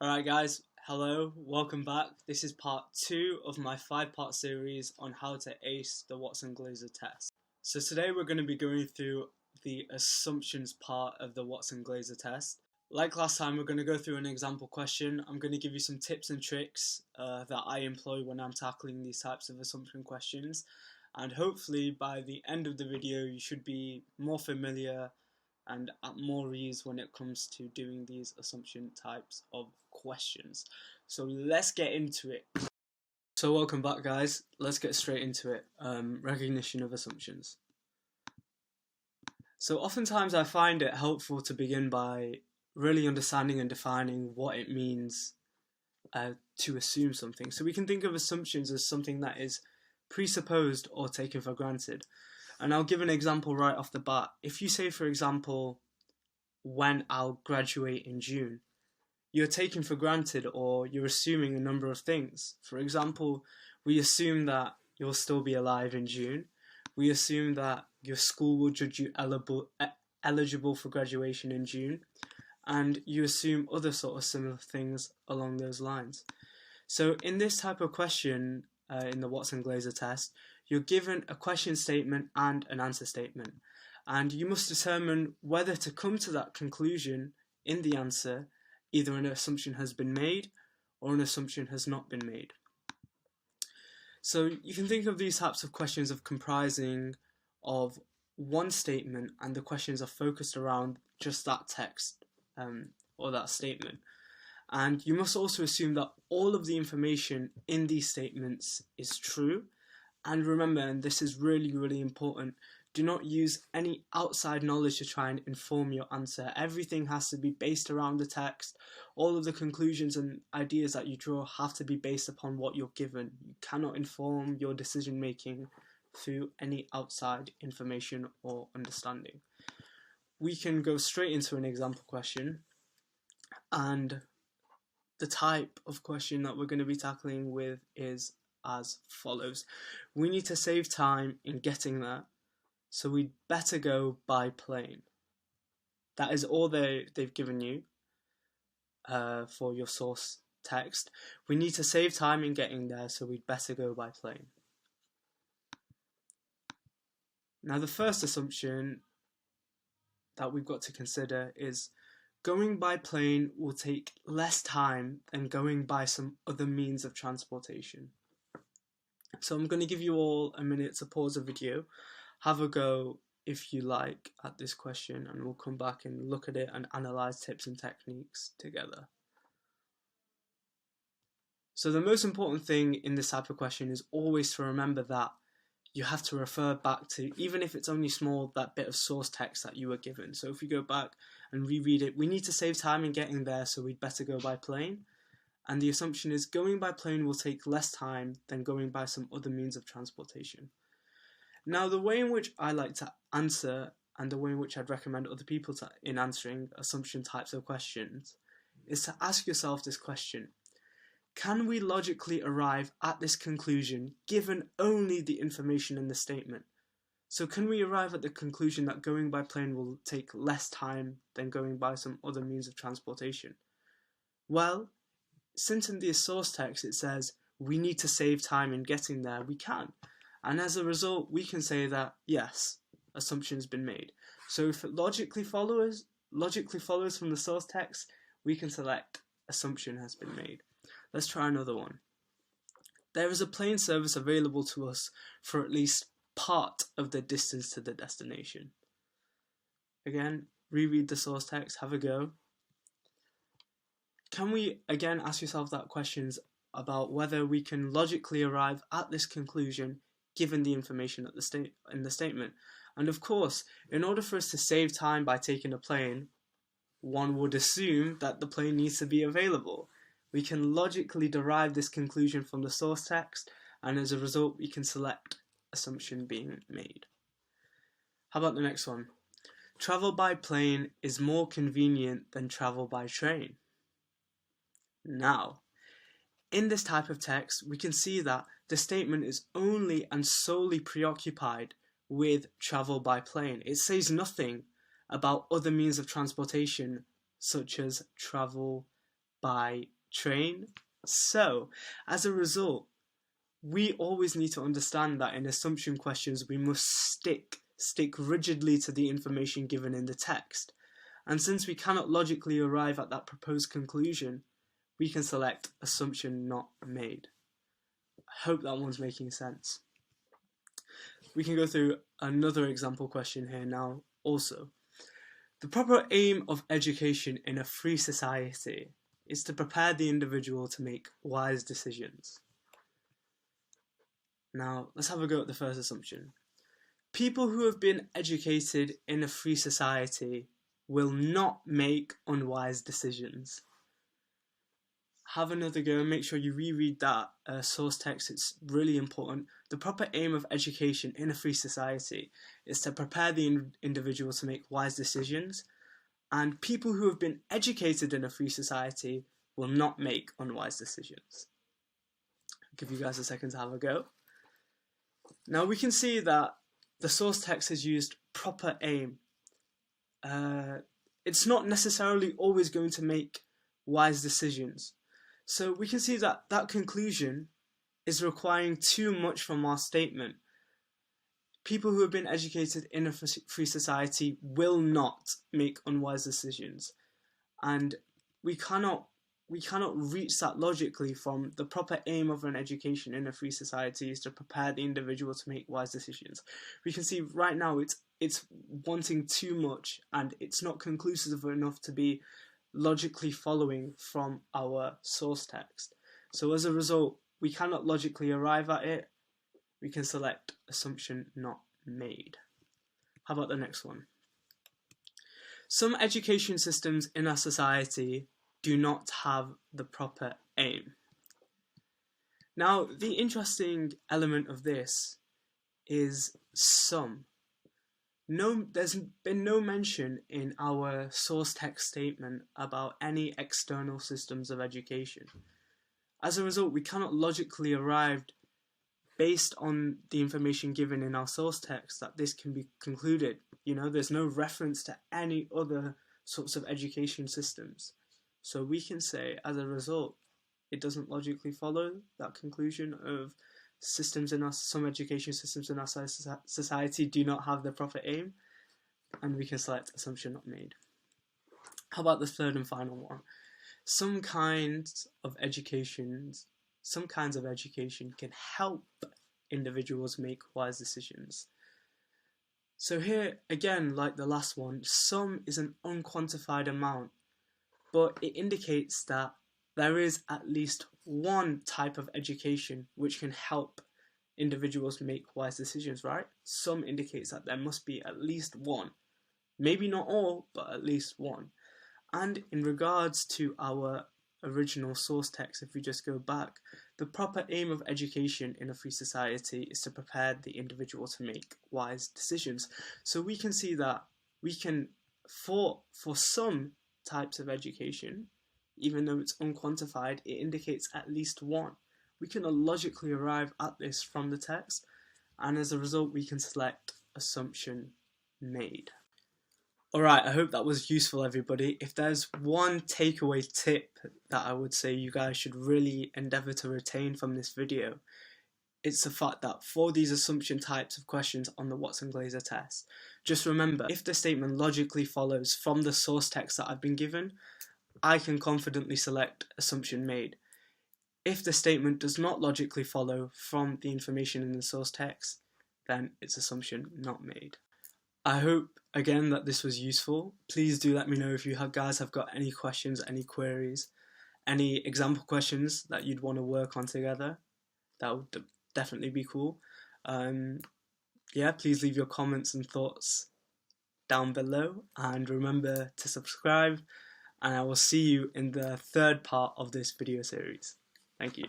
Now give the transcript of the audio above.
Alright guys, hello, welcome back. This is part 2 of my 5-part series on how to ace the Watson-Glaser test. So today we're going to be going through the assumptions part of the Watson-Glaser test. Like last time, we're going to go through an example question. I'm going to give you some tips and tricks that I employ when I'm tackling these types of assumption questions. And hopefully by the end of the video you should be more familiar and at more ease when it comes to doing these assumption types of questions. So let's get into it. So welcome back guys, let's get straight into it. Recognition of assumptions. So oftentimes I find it helpful to begin by really understanding and defining what it means to assume something. So we can think of assumptions as something that is presupposed or taken for granted. And I'll give an example right off the bat. If you say, for example, when I'll graduate in June, you're taking for granted or you're assuming a number of things. For example, we assume that you'll still be alive in June. We assume that your school will judge you eligible for graduation in June. And you assume other sort of similar things along those lines. So in this type of question, in the Watson-Glaser test, you're given a question statement and an answer statement, and you must determine whether to come to that conclusion in the answer. Either an assumption has been made or an assumption has not been made. So you can think of these types of questions of comprising of one statement, and the questions are focused around just that text or that statement. And you must also assume that all of the information in these statements is true. And remember, and this is really, really important, do not use any outside knowledge to try and inform your answer. Everything has to be based around the text. All of the conclusions and ideas that you draw have to be based upon what you're given. You cannot inform your decision making through any outside information or understanding. We can go straight into an example question, and the type of question that we're going to be tackling with is as follows. We need to save time in getting there, so we'd better go by plane. That is all they've given you for your source text. We need to save time in getting there, so we'd better go by plane. Now the first assumption that we've got to consider is going by plane will take less time than going by some other means of transportation. So I'm going to give you all a minute to pause the video, have a go if you like at this question, and we'll come back and look at it and analyse tips and techniques together. So the most important thing in this type of question is always to remember that you have to refer back to, even if it's only small, that bit of source text that you were given. So if you go back and reread it, we need to save time in getting there, so we'd better go by plane. And the assumption is going by plane will take less time than going by some other means of transportation. Now, the way in which I like to answer, and the way in which I'd recommend other people in answering assumption types of questions, is to ask yourself this question. Can we logically arrive at this conclusion given only the information in the statement? So can we arrive at the conclusion that going by plane will take less time than going by some other means of transportation? Well, since in the source text it says we need to save time in getting there, we can. And as a result, we can say that, yes, assumption's been made. So if it logically follows from the source text, we can select assumption has been made. Let's try another one. There is a plane service available to us for at least part of the distance to the destination. Again, reread the source text, have a go. Can we again ask yourself that questions about whether we can logically arrive at this conclusion given the information at in the statement? And of course, in order for us to save time by taking a plane, one would assume that the plane needs to be available. We can logically derive this conclusion from the source text, and as a result we can select assumption being made. How about the next one? Travel by plane is more convenient than travel by train. Now, in this type of text, we can see that the statement is only and solely preoccupied with travel by plane. It says nothing about other means of transportation, such as travel by train. So, as a result, we always need to understand that in assumption questions we must stick rigidly to the information given in the text. And since we cannot logically arrive at that proposed conclusion, we can select assumption not made. I hope that one's making sense. We can go through another example question here now also. The proper aim of education in a free society is to prepare the individual to make wise decisions. Now, let's have a go at the first assumption. People who have been educated in a free society will not make unwise decisions. Have another go and make sure you reread that source text. It's really important. The proper aim of education in a free society is to prepare the individual to make wise decisions, and people who have been educated in a free society will not make unwise decisions. I'll give you guys a second to have a go. Now we can see that the source text has used proper aim. It's not necessarily always going to make wise decisions. So we can see that that conclusion is requiring too much from our statement. People who have been educated in a free society will not make unwise decisions. And we cannot reach that logically from the proper aim of an education in a free society is to prepare the individual to make wise decisions. We can see right now it's wanting too much, and it's not conclusive enough to be logically following from our source text. So as a result, we cannot logically arrive at it. We can select assumption not made. How about the next one? Some education systems in our society do not have the proper aim. Now, the interesting element of this is some. There's been no mention in our source text statement about any external systems of education. As a result, we cannot logically arrive based on the information given in our source text that this can be concluded. There's no reference to any other sorts of education systems. So we can say, as a result, it doesn't logically follow that conclusion of some education systems in our society do not have the proper aim, and we can select assumption not made. How about the third and final one? Some kinds of education can help individuals make wise decisions. So here, again, like the last one, some is an unquantified amount, but it indicates that there is at least one type of education which can help individuals make wise decisions, right? Some indicates that there must be at least one. Maybe not all, but at least one. And in regards to our original source text, if we just go back, the proper aim of education in a free society is to prepare the individual to make wise decisions. So we can see that we can, for some types of education, even though it's unquantified, it indicates at least one. We can logically arrive at this from the text, and as a result we can select assumption made. Alright, I hope that was useful, everybody. If there's one takeaway tip that I would say you guys should really endeavour to retain from this video, it's the fact that for these assumption types of questions on the Watson-Glaser test, just remember, if the statement logically follows from the source text that I've been given, I can confidently select assumption made. If the statement does not logically follow from the information in the source text, then it's assumption not made. I hope, again, that this was useful. Please do let me know if you guys have got any questions, any queries, any example questions that you'd want to work on together. That would definitely be cool. Please leave your comments and thoughts down below, and remember to subscribe, and I will see you in the third part of this video series. Thank you.